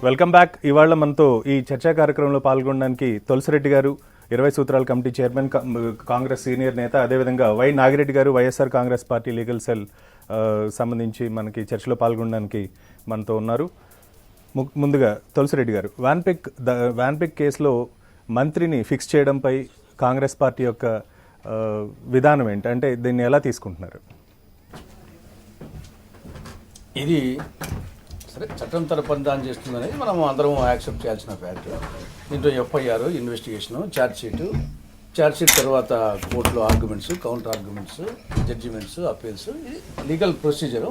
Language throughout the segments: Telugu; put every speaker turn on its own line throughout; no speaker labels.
Welcome back. ఇవాళ మనతో ఈ చర్చా కార్యక్రమంలో పాల్గొనడానికి తులసిరెడ్డి గారు, 20 సూత్రాల కమిటీ చైర్మన్, కాంగ్రెస్ సీనియర్ నేత, అదేవిధంగా వై నాగిరెడ్డి గారు, YSR Congress party legal cell సంబంధించి మనకి చర్చలో పాల్గొనడానికి మనతో ఉన్నారు. ముందుగా తులసిరెడ్డి గారు, వ్యాన్పిక్ కేసులో మంత్రిని ఫిక్స్ చేయడంపై కాంగ్రెస్ పార్టీ యొక్క విధానం ఏంటి? అంటే దీన్ని ఎలా తీసుకుంటున్నారు?
ఇది సరే చట్టం తన పని దాని చేస్తుందనేది మనం అందరం యాక్సెప్ట్ చేయాల్సిన ఫ్యాక్ట్. దీంట్లో ఎఫ్ఐఆర్, ఇన్వెస్టిగేషను, ఛార్జ్షీట్ తర్వాత కోర్టులో arguments, counter arguments, judgements, appeals, ఇది లీగల్ ప్రొసీజరు.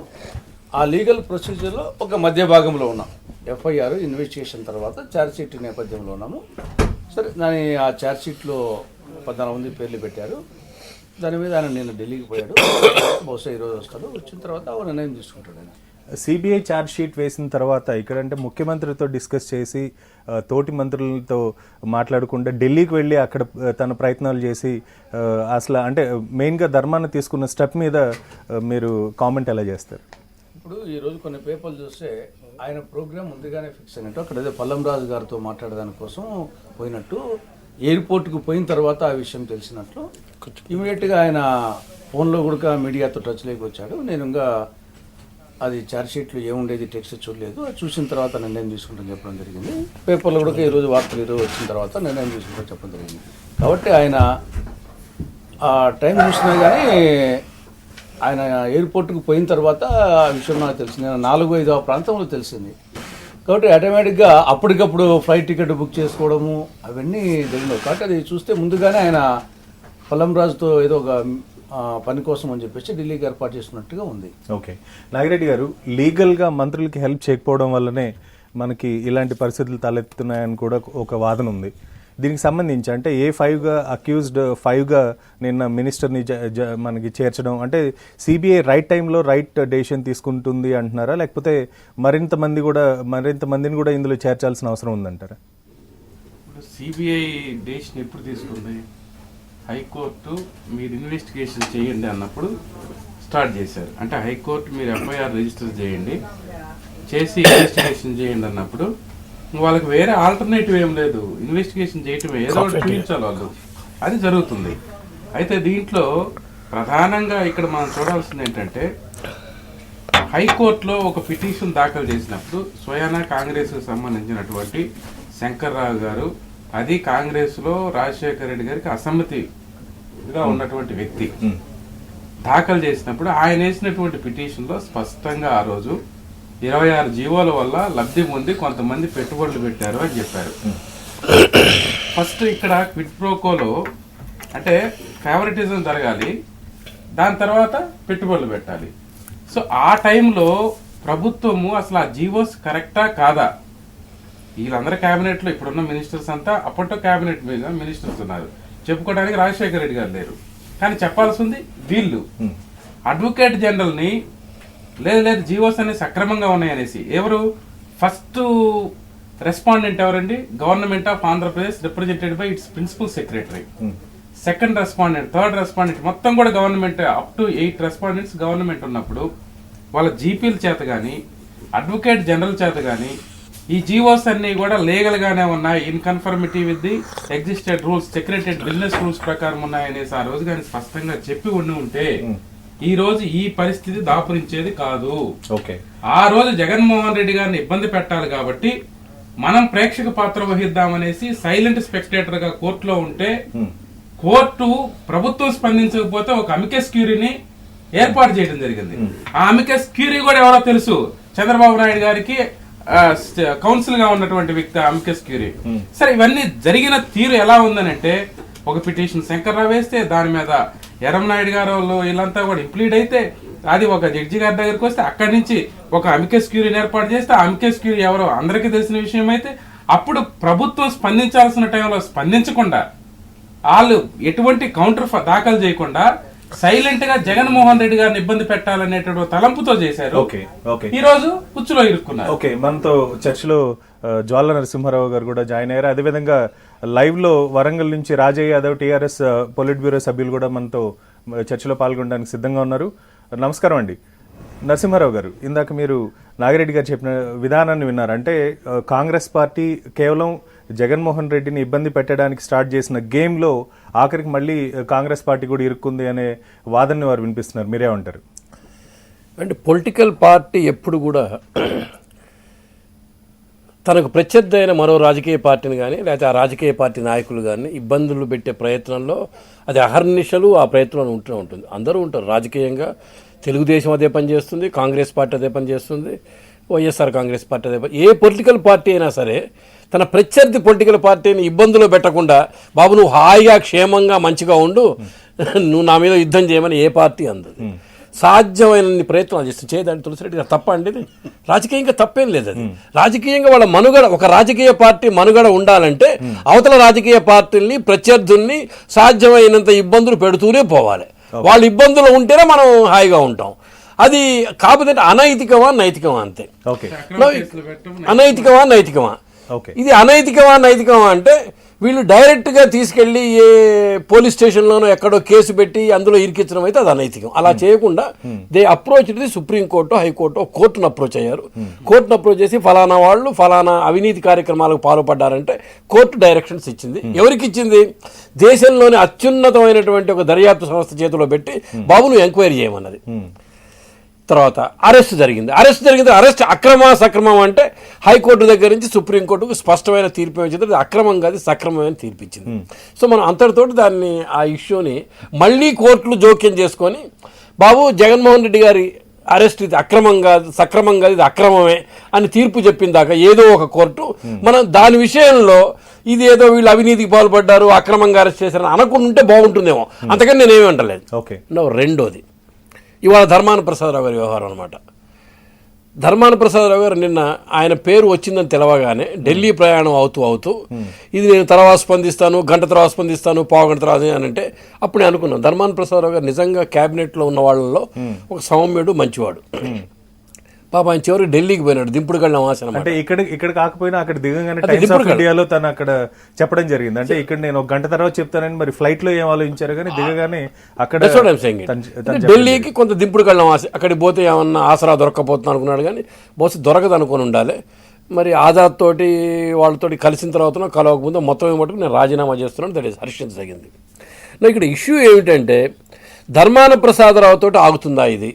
ఆ లీగల్ ప్రొసీజర్లో ఒక మధ్య భాగంలో ఉన్నాం. ఎఫ్ఐఆర్, ఇన్వెస్టిగేషన్ తర్వాత ఛార్జ్షీట్ నేపథ్యంలో ఉన్నాము. సరే, దాని ఆ ఛార్జ్షీట్లో 14 మంది పేర్లు పెట్టారు. దాని మీద ఆయన నేను ఢిల్లీకి పోయాడు. బహుశా ఈరోజు వస్తాడు. వచ్చిన తర్వాత ఆ నిర్ణయం తీసుకుంటాడు. ఆయన
సిబిఐ ఛార్జ్ షీట్ వేసిన తర్వాత ఇక్కడంటే ముఖ్యమంత్రితో డిస్కస్ చేసి తోటి మంత్రులతో మాట్లాడకుండా ఢిల్లీకి వెళ్ళి అక్కడ తన ప్రయత్నాలు చేసి అసలు అంటే మెయిన్గా ధర్మాన్ని తీసుకున్న స్టెప్ మీద మీరు కామెంట్ ఎలా చేస్తారు?
ఇప్పుడు ఈరోజు కొన్ని పేపర్లు చూస్తే ఆయన ప్రోగ్రామ్ ముందుగానే ఫిక్స్ అయినట్టు, అక్కడ ఏదో పల్లం రాజు గారితో మాట్లాడదాని కోసం పోయినట్టు, ఎయిర్పోర్ట్కు పోయిన తర్వాత ఆ విషయం తెలిసినట్లు ఇమీడియట్గా ఆయన ఫోన్లో కూడా మీడియాతో టచ్లోకి వచ్చాడు. నేను ఇంకా అది ఛార్జ్షీట్లో ఏముండేది టెక్స్ట్ చూడలేదు, అది చూసిన తర్వాత నిర్ణయం తీసుకుంటాను చెప్పడం జరిగింది. పేపర్లో కూడా ఈరోజు వార్తలు ఈరోజు వచ్చిన తర్వాత నిర్ణయం తీసుకుంటాను చెప్పడం జరిగింది. కాబట్టి ఆయన ఆ టైం చూసినా కానీ ఆయన ఎయిర్పోర్ట్కి పోయిన తర్వాత ఆ విషయం నాకు తెలిసింది. 4-5 ప్రాంతంలో తెలిసింది. కాబట్టి ఆటోమేటిక్గా అప్పటికప్పుడు ఫ్లైట్ టికెట్ బుక్ చేసుకోవడము అవన్నీ జరిగినాయి. కాబట్టి అది చూస్తే ముందుగానే ఆయన పల్లం రాజుతో ఏదో ఒక పని కోసం అని చెప్పేసి ఢిల్లీకి ఏర్పాటు చేస్తున్నట్టుగా ఉంది.
ఓకే, నాగిరెడ్డి గారు, లీగల్గా మంత్రులకి హెల్ప్ చేయకపోవడం వల్లనే మనకి ఇలాంటి పరిస్థితులు తలెత్తున్నాయని కూడా ఒక వాదన ఉంది. దీనికి సంబంధించి అంటే A5గా అక్యూజ్డ్ 5గా నిన్న మినిస్టర్ని మనకి చేర్చడం అంటే సిబిఐ రైట్ టైంలో రైట్ డెసిషన్ తీసుకుంటుంది అంటున్నారా, లేకపోతే మరింత మందిని కూడా ఇందులో చేర్చాల్సిన అవసరం ఉందంటారా?
సిబిఐ డెసిషన్ ఎప్పుడు తీసుకుంది? హైకోర్టు మీరు ఇన్వెస్టిగేషన్ చేయండి అన్నప్పుడు స్టార్ట్ చేశారు. అంటే హైకోర్టు మీరు ఎఫ్ఐఆర్ రిజిస్టర్ చేయండి, చేసి ఇన్వెస్టిగేషన్ చేయండి అన్నప్పుడు వాళ్ళకి వేరే ఆల్టర్నేటివ్ ఏం లేదు, ఇన్వెస్టిగేషన్ చేయటమే, ఏదో ఒకటి చూపించాలి వాళ్ళు. అది జరుగుతుంది. అయితే దీంట్లో ప్రధానంగా ఇక్కడ మనం చూడాల్సింది ఏంటంటే, హైకోర్టులో ఒక పిటిషన్ దాఖలు చేసినప్పుడు స్వయానా కాంగ్రెస్కు సంబంధించినటువంటి శంకర్రావు గారు, అది కాంగ్రెస్లో రాజశేఖర రెడ్డి గారికి అసమ్మతిగా ఉన్నటువంటి వ్యక్తి, దాఖలు చేసినప్పుడు ఆయన వేసినటువంటి పిటిషన్లో స్పష్టంగా ఆ రోజు 26 జీవోల వల్ల లబ్ధి పొంది కొంతమంది పెట్టుబడులు పెట్టారు అని చెప్పారు. ఫస్ట్ ఇక్కడ క్విడ్ ప్రోకోలో అంటే ఫేవరెటిజం జరగాలి, దాని తర్వాత పెట్టుబడులు పెట్టాలి. సో ఆ టైంలో ప్రభుత్వము అసలు ఆ జీవోస్ కరెక్టా కాదా, వీళ్ళందరూ క్యాబినెట్లో ఇప్పుడున్న మినిస్టర్స్ అంతా అప్పట్లో క్యాబినెట్ మీద మినిస్టర్స్ ఉన్నారు, చెప్పుకోవడానికి రాజశేఖర రెడ్డి గారు లేరు, కానీ చెప్పాల్సింది వీళ్ళు. అడ్వకేట్ జనరల్ని లేదు జీవోస్ అనేవి సక్రమంగా ఉన్నాయనేసి ఎవరు ఫస్ట్ రెస్పాండెంట్ ఎవరండి? Government of Andhra Pradesh represented by its principal secretary. Second respondent, third respondent, మొత్తం కూడా government. Up to 8 respondents government ఉన్నప్పుడు వాళ్ళ జీపీల చేత కానీ అడ్వకేట్ జనరల్ చేత కానీ ఈ జీవోస్ అన్ని కూడా లీగల్ గానే ఉన్నాయి, in conformity with the existed rules, secretary business rules ప్రకారం ఉన్నాయనేసి ఆ రోజు కానీ స్పష్టంగా చెప్పి ఉంటే ఈ రోజు ఈ పరిస్థితి దాపురించేది కాదు. ఆ రోజు జగన్మోహన్ రెడ్డి గారిని ఇబ్బంది పెట్టాలి కాబట్టి మనం ప్రేక్షక పాత్ర వహిద్దామనేసి సైలెంట్ స్పెక్టేటర్ గా కోర్టులో ఉంటే, కోర్టు ప్రభుత్వం స్పందించకపోతే ఒక అమికస్ క్యూరీని ఏర్పాటు చేయడం జరిగింది. ఆ అమికస్ క్యూరీ కూడా ఎవరో తెలుసు, చంద్రబాబు నాయుడు గారికి కౌన్సిల్ గా ఉన్నటువంటి వ్యక్తి అమికస్ క్యూరీ. సరే, ఇవన్నీ జరిగిన తీరు ఎలా ఉందనంటే, ఒక పిటిషన్ శంకర్రావు వేస్తే దాని మీద ఎర్రంనాయుడు గారు వీళ్ళంతా కూడా ఇంప్లీడ్ అయితే అది ఒక జడ్జి గారి దగ్గరికి వస్తే అక్కడి నుంచి ఒక అమికస్ క్యూరీని ఏర్పాటు చేస్తే ఆ అమికస్ క్యూరీ ఎవరో అందరికీ తెలిసిన విషయం అయితే అప్పుడు ప్రభుత్వం స్పందించాల్సిన టైంలో స్పందించకుండా వాళ్ళు ఎటువంటి కౌంటర్ దాఖలు చేయకుండా సైలెంట్ గా జగన్మోహన్ రెడ్డి గారిని ఇబ్బంది పెట్టాలనేటువంటి తలంపుతో చేశారు. ఈ రోజు కుచ్చులో ఇరుక్కున్నారు.
ఓకే, మనతో చర్చలో జ్వాల నరసింహారావు గారు కూడా జాయిన్ అయ్యారు. అదేవిధంగా లైవ్ లో వరంగల్ నుంచి రాజయ్య యాదవ్, టీఆర్ఎస్ పొలిట్ బ్యూరో సభ్యులు కూడా మనతో చర్చలో పాల్గొనడానికి సిద్ధంగా ఉన్నారు. నమస్కారం అండి. నరసింహారావు గారు, ఇందాక మీరు నాగిరెడ్డి గారు చెప్పిన విధానాన్ని విన్నారు. అంటే కాంగ్రెస్ పార్టీ కేవలం జగన్మోహన్ రెడ్డిని ఇబ్బంది పెట్టడానికి స్టార్ట్ చేసిన గేమ్లో ఆఖరికి మళ్ళీ కాంగ్రెస్ పార్టీ కూడా ఇరుక్కుంది అనే వాదనని వారు వినిపిస్తున్నారు. మీరేమంటారు?
అంటే పొలిటికల్ పార్టీ ఎప్పుడు కూడా తనకు ప్రత్యర్థి అయిన మరో రాజకీయ పార్టీని కానీ లేకపోతే ఆ రాజకీయ పార్టీ నాయకులు కానీ ఇబ్బందులు పెట్టే ప్రయత్నంలో అది అహర్నిశలు ఆ ప్రయత్నం ఉంటూ ఉంటుంది. అందరూ ఉంటారు రాజకీయంగా. తెలుగుదేశం అదే పని చేస్తుంది, కాంగ్రెస్ పార్టీ అదే పని చేస్తుంది, వైఎస్ఆర్ కాంగ్రెస్ పార్టీ అదే పని. ఏ పొలిటికల్ పార్టీ అయినా సరే తన ప్రత్యర్థి పొలిటికల్ పార్టీని ఇబ్బందులు పెట్టకుండా బాబు నువ్వు హాయిగా క్షేమంగా మంచిగా ఉండు, నువ్వు నా మీద యుద్ధం చేయమని ఏ పార్టీ అందదు. సాధ్యమైన ప్రయత్నాలు చేస్తుంది. చేయదండి తులసిరెడ్డి గారు తప్ప అండి, ఇది రాజకీయంగా తప్పేం లేదు. అది రాజకీయంగా వాళ్ళ మనుగడ, ఒక రాజకీయ పార్టీ మనుగడ ఉండాలంటే అవతల రాజకీయ పార్టీల్ని ప్రత్యర్థుల్ని సాధ్యమైనంత ఇబ్బందులు పెడుతూనే పోవాలి. వాళ్ళ ఇబ్బందులు ఉంటేనే మనం హాయిగా ఉంటాం. అది కాకపోతే అనైతికమా నైతికమా అంతే. అనైతికమా నైతికమా, ఇది అనైతికమా నైతికమా అంటే వీళ్ళు డైరెక్ట్గా తీసుకెళ్లి ఏ పోలీస్ స్టేషన్లోనో ఎక్కడో కేసు పెట్టి అందులో ఇరికించడం అయితే అది అనైతికం. అలా చేయకుండా దే అప్రోచ్ ఇది సుప్రీంకోర్టు, హైకోర్టు, కోర్టును అప్రోచ్ అయ్యారు. కోర్టును అప్రోచ్ చేసి ఫలానా వాళ్ళు ఫలానా అవినీతి కార్యక్రమాలకు పాల్పడ్డారంటే కోర్టు డైరెక్షన్స్ ఇచ్చింది. ఎవరికి ఇచ్చింది? దేశంలోని అత్యున్నతమైనటువంటి ఒక దర్యాప్తు సంస్థ చేతిలో పెట్టి బాబు నువ్వు ఎంక్వైరీ చేయమన్నది. తర్వాత అరెస్ట్ జరిగింది. అరెస్ట్ అక్రమ సక్రమం అంటే హైకోర్టు దగ్గర నుంచి సుప్రీంకోర్టుకు స్పష్టమైన తీర్పు ఇచ్చింది. అక్రమం కాదు సక్రమమైన తీర్పు ఇచ్చింది. సో మనం అంతటితోటి దాన్ని ఆ ఇష్యూని మళ్ళీ కోర్టులు జోక్యం చేసుకొని బాబు జగన్మోహన్ రెడ్డి గారి అరెస్ట్ ఇది అక్రమం కాదు సక్రమం కాదు ఇది అక్రమమే అని తీర్పు చెప్పిన దాకా ఏదో ఒక కోర్టు మనం దాని విషయంలో ఇది ఏదో వీళ్ళు అవినీతికి పాల్పడ్డారు అక్రమంగా అరెస్ట్ చేశారని అనుకుంటుంటే బాగుంటుందేమో. అంతకని నేనేమి అంటలేదు. రెండోది ఇవాళ ధర్మాన ప్రసాదరావు గారి వ్యవహారం అనమాట. ధర్మాన ప్రసాదరావు గారు నిన్న ఆయన పేరు వచ్చిందని తెలవగానే ఢిల్లీ ప్రయాణం అవుతూ ఇది నేను తర్వాత స్పందిస్తాను, గంట తర్వాత స్పందిస్తాను, పావుగంట తర్వాత అని అంటే అప్పుడే అనుకున్నాను ధర్మాన ప్రసాదరావు గారు నిజంగా క్యాబినెట్లో ఉన్న వాళ్ళలో ఒక సౌమ్యుడు మంచివాడు. పాప ఆయన చివరికి ఢిల్లీకి పోయినాడు దింపుడు గళ్ళం ఆశనం.
అంటే ఇక్కడ కాకపోయినా అక్కడ దిగంగానే టైమ్స్ ఆఫ్ ఇండియాలో తను అక్కడ చెప్పడం జరిగింది. అంటే ఇక్కడ నేను ఒక గంట తర్వాత చెప్తానని మరి ఫ్లైట్ లో ఏం ఆలోచించారు కానీ దిగగానే అక్కడ
ఢిల్లీకి కొంత దింపుడు గళ్ళం ఆశ. అక్కడికి పోతే ఏమన్నా ఆసరా దొరకపోతుంది అనుకున్నాడు కానీ బహుశా దొరకదు అనుకుని ఉండాలి. మరి ఆజాద్ తోటి వాళ్ళతోటి కలిసిన తర్వాత కలవకముందు మొత్తం ఏమట్టుకు నేను రాజీనామా చేస్తున్నాను. దట్ ఈస్ హర్షించదగింది. ఇక్కడ ఇష్యూ ఏమిటంటే ధర్మాన ప్రసాదరావు తోటి ఆగుతుందా ఇది?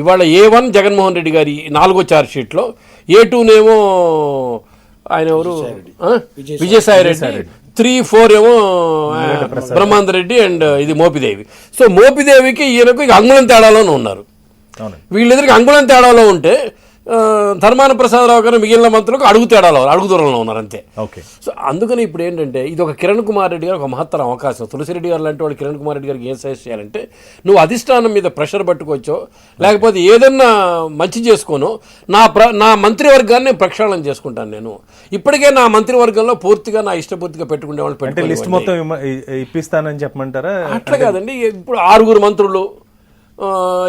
ఇవాళ A1 జగన్మోహన్ రెడ్డి గారి 4వ ఛార్జ్షీట్లో, A2నేమో ఆయన ఎవరు విజయసాయి రెడ్డి, 3-4 ఏమో బ్రహ్మాంద రెడ్డి అండ్ ఇది మోపిదేవి. సో మోపిదేవికి ఈయనకు ఇక అంగుళం తేడాలోనే ఉన్నారు. వీళ్ళిద్దరికి అంగుళం తేడాలో ఉంటే ధర్మాన ప్రసాదరావు గారు మిగిలిన మంత్రులకు అడుగు దూరంలో ఉన్నారు అంతే. సో అందుకని ఇప్పుడు ఏంటంటే ఇది ఒక కిరణ్ కుమార్ రెడ్డి గారు ఒక మహత్తర అవకాశం. తులసిరెడ్డి గారు లాంటి వాళ్ళు కిరణ్ కుమార్ రెడ్డి గారికి ఏం సజెస్ట్ చేయాలంటే నువ్వు అధిష్టానం మీద ప్రెషర్ పట్టుకోవచ్చో లేకపోతే ఏదన్నా మంచి చేసుకోనో నా మంత్రివర్గాన్ని ప్రక్షాళన చేసుకుంటాను. నేను ఇప్పటికే నా మంత్రివర్గంలో పూర్తిగా నా ఇష్టపూర్తిగా పెట్టుకునే వాళ్ళు
పెట్టి లిస్ట్ మొత్తం ఇప్పిస్తానని చెప్పమంటారా?
అట్లా కాదండి. ఇప్పుడు 6 మంత్రులు,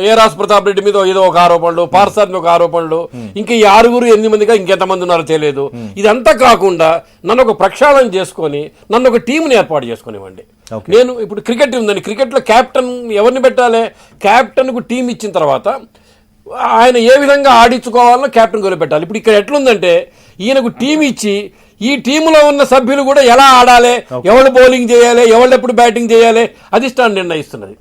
ఏరాస్ ప్రతాప్ రెడ్డి మీద ఏదో ఒక ఆరోపణలు, పార్సాద్ మీద ఒక ఆరోపణలు, ఇంకా ఈ 6-8 మందిగా ఇంకెంతమంది ఉన్నారో తెలియదు. ఇదంతా కాకుండా నన్ను ఒక ప్రక్షాళన చేసుకొని నన్ను ఒక టీంని ఏర్పాటు చేసుకునివ్వండి. నేను ఇప్పుడు క్రికెట్ ఉందండి, క్రికెట్లో క్యాప్టెన్ ఎవరిని పెట్టాలి? క్యాప్టెన్కు టీం ఇచ్చిన తర్వాత ఆయన ఏ విధంగా ఆడించుకోవాలో క్యాప్టెన్ గొలిపెట్టాలి. ఇప్పుడు ఇక్కడ ఎట్లుందంటే ఈయనకు టీం ఇచ్చి ఈ టీంలో ఉన్న సభ్యులు కూడా ఎలా ఆడాలి, ఎవరు బౌలింగ్ చేయాలి, ఎవరు బ్యాటింగ్ చేయాలి అధిష్టానం నిర్ణయిస్తున్నది.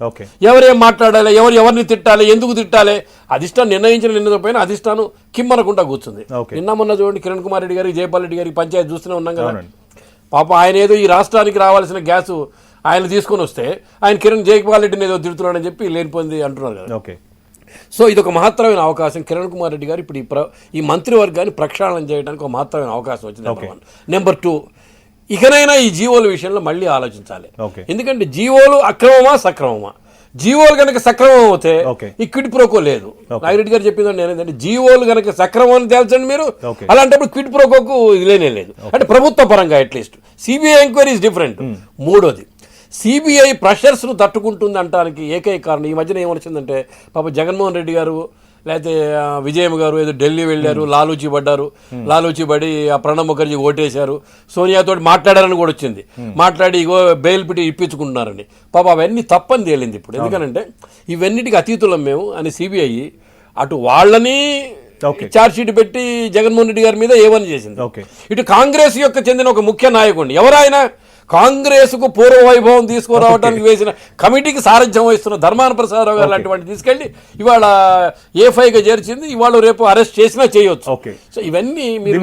ఎవరేం మాట్లాడాలి, ఎవరిని తిట్టాలి, ఎందుకు తిట్టాలి అధిష్టానం నిర్ణయించిన అధిష్టానం కిమ్మనకుండా కూర్చుంది. నిన్న మొన్న చూడండి కిరణ్ కుమార్ రెడ్డి గారికి, జయపాల్ రెడ్డి గారికి పంచాయతీ చూస్తూనే ఉన్నాం కదా. పాప ఆయన ఏదో ఈ రాష్ట్రానికి రావాల్సిన గ్యాస్ ఆయన తీసుకొని వస్తే ఆయన జయపాల్ రెడ్డిని ఏదో తిడుతున్నాడని చెప్పి లేనిపోయింది అంటున్నారు కదా. సో ఇది ఒక మహత్తరమైన అవకాశం. కిరణ్ కుమార్ రెడ్డి గారు ఇప్పుడు ఈ మంత్రివర్గాన్ని ప్రక్షాళన చేయడానికి ఒక మహత్తరమైన అవకాశం వచ్చింది. నెంబర్ 2, ఇకనైనా ఈ జీవోల విషయంలో మళ్ళీ ఆలోచించాలి. ఎందుకంటే జీవోలు అక్రమమా సక్రమమా? జీవోలు కనుక సక్రమం అవుతే ఈ క్విడ్ ప్రోకో లేదు. నాగిరెడ్డి గారు చెప్పిందండి నేనేంటంటే జీవోలు కనుక సక్రమం అని తేల్చండి మీరు, అలాంటప్పుడు క్విడ్ ప్రోకోకు ఇది లేదు. అంటే ప్రభుత్వ పరంగా at least CBI enquiry is different. మూడోది సిబిఐ ప్రెషర్స్ను తట్టుకుంటుంది అంటానికి ఏకైక కారణం ఈ మధ్యన ఏమొచ్చిందంటే పాప జగన్మోహన్ రెడ్డి గారు లేకపోతే విజయమ్మ గారు ఏదో ఢిల్లీ వెళ్ళారు, లాలూచి పడ్డారు, లాలూచి పడి ఆ ప్రణబ్ ముఖర్జీ ఓటేశారు, సోనియాతో మాట్లాడారని కూడా వచ్చింది, మాట్లాడి ఇగో బెయిల్ పిటి ఇప్పించుకుంటున్నారని. పాప అవన్నీ తప్పని తేలింది ఇప్పుడు. ఎందుకంటే ఇవన్నిటికి అతీతులం మేము అని సిబిఐ అటు వాళ్ళని ఛార్జ్ షీట్ పెట్టి జగన్మోహన్ రెడ్డి గారి మీద ఏమని చేసింది. ఇటు కాంగ్రెస్ యొక్క చెందిన ఒక ముఖ్య నాయకుడిని ఎవరైనా కాంగ్రెస్ కు పూర్వ వైభవం తీసుకురావడానికి వేసిన కమిటీకి సారథ్యం వహిస్తున్న ధర్మాన ప్రసాదరావు గారు లాంటి తీసుకెళ్లి ఇవాళ A5గా చేర్చింది. ఇవాళ రేపు అరెస్ట్ చేసినా చేయొచ్చు. సో ఇవన్నీ మీరు